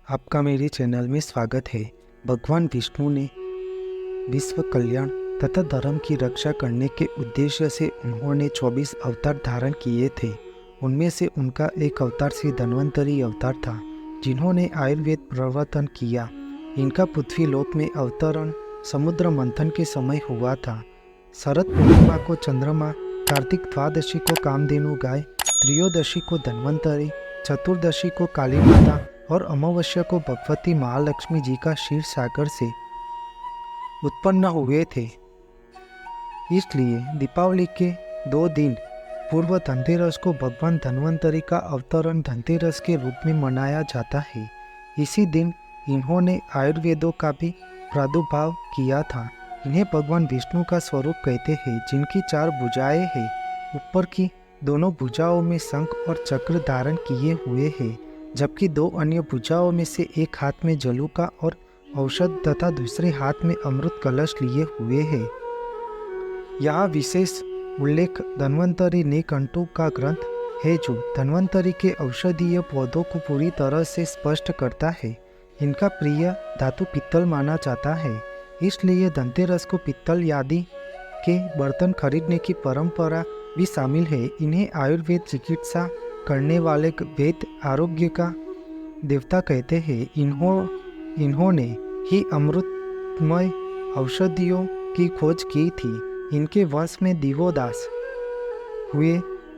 आपका मेरे चैनल में स्वागत है। भगवान विष्णु ने विश्व कल्याण तथा धर्म की रक्षा करने के उद्देश्य से उन्होंने 24 अवतार धारण किए थे। उनमें से उनका एक अवतार श्री धन्वंतरी अवतार था, जिन्होंने आयुर्वेद प्रवर्तन किया। इनका पृथ्वी लोक में अवतरण समुद्र मंथन के समय हुआ था। शरद पूर्णिमा को चंद्रमा, कार्तिक द्वादशी को कामधेनु गाय, त्रयोदशी को धन्वंतरी, चतुर्दशी को काली माता और अमावस्या को भगवती महालक्ष्मी जी का क्षीर सागर से उत्पन्न हुए थे। इसलिए दीपावली के 2 दिन पूर्व धनतेरस को भगवान धन्वंतरी का अवतरण धनतेरस के रूप में मनाया जाता है। इसी दिन इन्होंने आयुर्वेदों का भी प्रादुर्भाव किया था। इन्हें भगवान विष्णु का स्वरूप कहते हैं, जिनकी 4 भुजाएं हैं। ऊपर की दोनों भुजाओं में शंख और चक्र धारण किए हुए हैं, जबकि 2 अन्य भुजाओं में से एक हाथ में जलूका और औषध तथा दूसरे हाथ में अमृत कलश लिए हुए है। यहाँ विशेष उल्लेख धन्वंतरी नीलकंठ का ग्रंथ है, जो धन्वंतरी के औषधीय पौधों को पूरी तरह से स्पष्ट करता है। इनका प्रिय धातु पित्तल माना जाता है, इसलिए धनतेरस को पित्तल आदि के बर्तन खरीदने की परंपरा भी शामिल है। इन्हें आयुर्वेद चिकित्सा करने वाले वैद्य आरोग्य का देवता कहते हैं। इन्होंने ही अमृतमय औषधियों की खोज की थी। इनके वंश में दिवोदास हुए,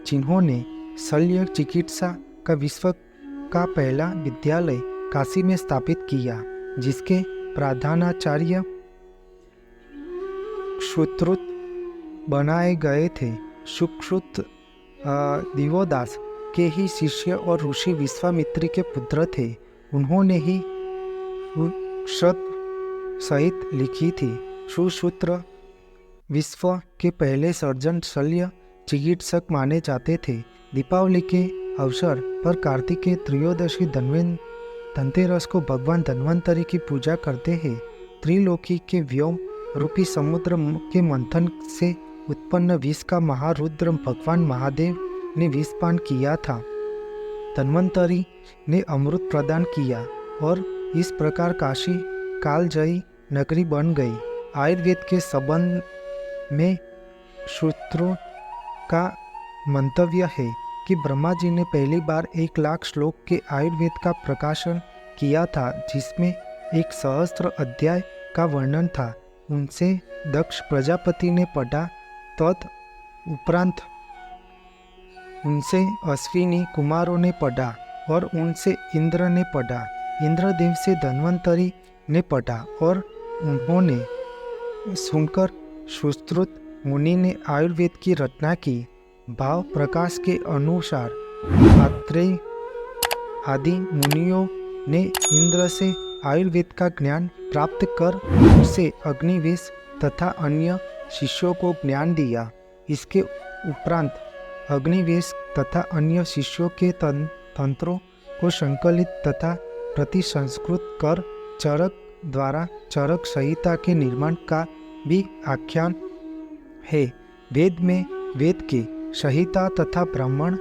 जिन्होंने शल्य चिकित्सा का विश्व का पहला विद्यालय काशी में स्थापित किया, जिसके प्रधानाचार्य सुश्रुत बनाए गए थे। सुश्रुत दिवोदास के ही शिष्य और ऋषि विश्वामित्र के पुत्र थे। उन्होंने ही शत सहित लिखी थी। सुश्रुत विश्व के पहले सर्जन शल्य चिकित्सक माने जाते थे। दीपावली के अवसर पर कार्तिकेय त्रयोदशी धनतेरस को भगवान धन्वंतरी की पूजा करते हैं। त्रिलोकी के व्योम रूपी समुद्र के मंथन से उत्पन्न विष का महारुद्र भगवान महादेव ने विषपान किया था। धन्वंतरी ने अमृत प्रदान किया और इस प्रकार काशी कालजयी नगरी बन गई। आयुर्वेद के संबंध में सूत्रों का मंतव्य है कि ब्रह्मा जी ने पहली बार 1 लाख श्लोक के आयुर्वेद का प्रकाशन किया था, जिसमें 1 सहस्त्र अध्याय का वर्णन था। उनसे दक्ष प्रजापति ने पढ़ा। तद उपरांत उनसे अश्विनी कुमारों ने पढ़ा और उनसे इंद्र ने पढ़ा। इंद्रदेव से धन्वंतरी ने पढ़ा और उन्होंने सुनकर सुश्रुत मुनि ने आयुर्वेद की रचना की। भाव प्रकाश के अनुसार आत्रेय आदि मुनियों ने इंद्र से आयुर्वेद का ज्ञान प्राप्त कर उसे अग्निवेश तथा अन्य शिष्यों को ज्ञान दिया। इसके उपरांत अग्निवेश तथा अन्य शिष्यों के तंत्रों को संकलित तथा प्रतिसंस्कृत कर चरक द्वारा चरक संहिता के निर्माण का भी आख्यान है। वेद में वेद के संहिता तथा ब्राह्मण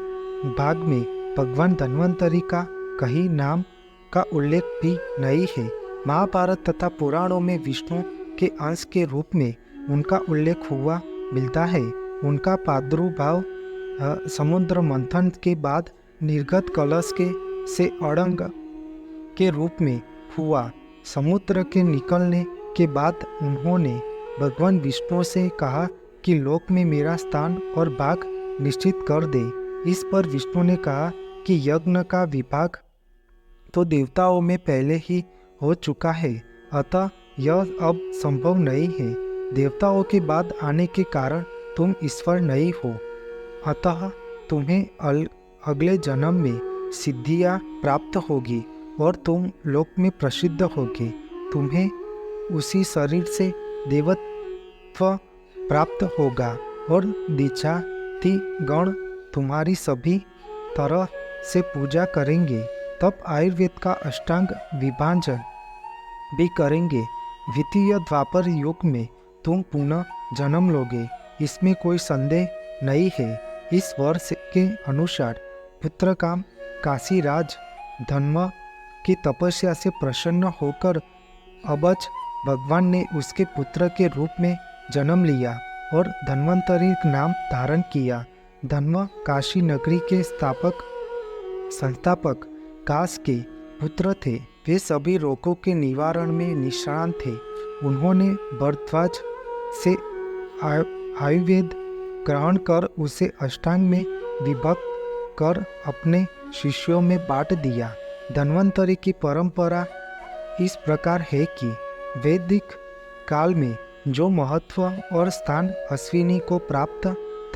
भाग में भगवान धन्वंतरी का कहीं नाम का उल्लेख भी नहीं है। महाभारत तथा पुराणों में विष्णु के अंश के रूप में उनका उल्लेख हुआ मिलता है। उनका प्रादुर्भाव समुद्र मंथन के बाद निर्गत कलश से अड़ंग के रूप में हुआ। समुद्र के निकलने के बाद उन्होंने भगवान विष्णु से कहा कि लोक में मेरा स्थान और भाग निश्चित कर दे। इस पर विष्णु ने कहा कि यज्ञ का विभाग तो देवताओं में पहले ही हो चुका है, अतः यह अब संभव नहीं है। देवताओं के बाद आने के कारण तुम ईश्वर नहीं हो, अतः तुम्हें अगले जन्म में सिद्धियां प्राप्त होगी और तुम लोक में प्रसिद्ध होगे। तुम्हें उसी शरीर से देवत्व प्राप्त होगा और दिचाती गण तुम्हारी सभी तरह से पूजा करेंगे। तब आयुर्वेद का अष्टांग विभाजन भी करेंगे। द्वितीय द्वापर युग में तुम पुनः जन्म लोगे, इसमें कोई संदेह नहीं है। इस वर्ष के अनुसार पुत्रकाम काशीराज धन्व की तपस्या से प्रसन्न होकर अबज भगवान ने उसके पुत्र के रूप में जन्म लिया और धन्वंतरि नाम धारण किया। धन्व काशी नगरी के संस्थापक काश के पुत्र थे। वे सभी रोगों के निवारण में निष्णात थे। उन्होंने भरद्वाज से आयुर्वेद ग्रहण कर उसे अष्टांग में विभक्त कर अपने शिष्यों में बांट दिया। धन्वंतरि की परंपरा इस प्रकार है कि वैदिक काल में जो महत्व और स्थान अश्विनी को प्राप्त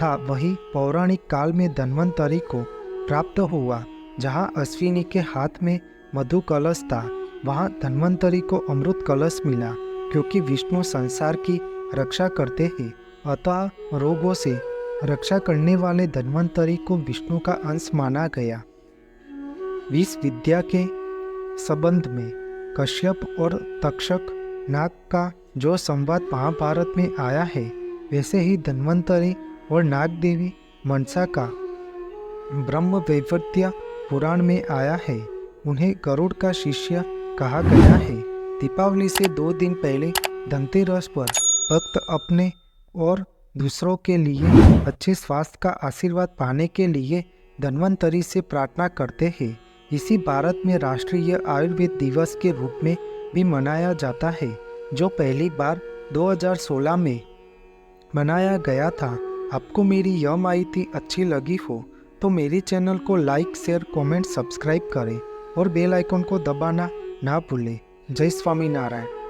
था वही पौराणिक काल में धन्वंतरि को प्राप्त हुआ। जहाँ अश्विनी के हाथ में मधु कलश था वहाँ धन्वंतरि को अमृत कलश मिला। क्योंकि विष्णु संसार की रक्षा करते हैं, अतः रोगों से रक्षा करने वाले धन्वंतरि को विष्णु का अंश माना गया। विष विद्या के संबंध में कश्यप और तक्षक नाग का जो संवाद महाभारत में आया है, वैसे ही धन्वंतरि और नाग देवी मनसा का ब्रह्म वैवर्त्य पुराण में आया है। उन्हें गरुड़ का शिष्य कहा गया है। दीपावली से 2 दिन पहले धनतेरस पर भक्त अपने और दूसरों के लिए अच्छे स्वास्थ्य का आशीर्वाद पाने के लिए धन्वंतरि से प्रार्थना करते हैं। इसी भारत में राष्ट्रीय आयुर्वेद दिवस के रूप में भी मनाया जाता है, जो पहली बार 2016 में मनाया गया था। आपको मेरी यह माहिती अच्छी लगी हो तो मेरे चैनल को लाइक, शेयर, कमेंट, सब्सक्राइब करें और बेल आइकन को दबाना ना भूलें। जय स्वामीनारायण।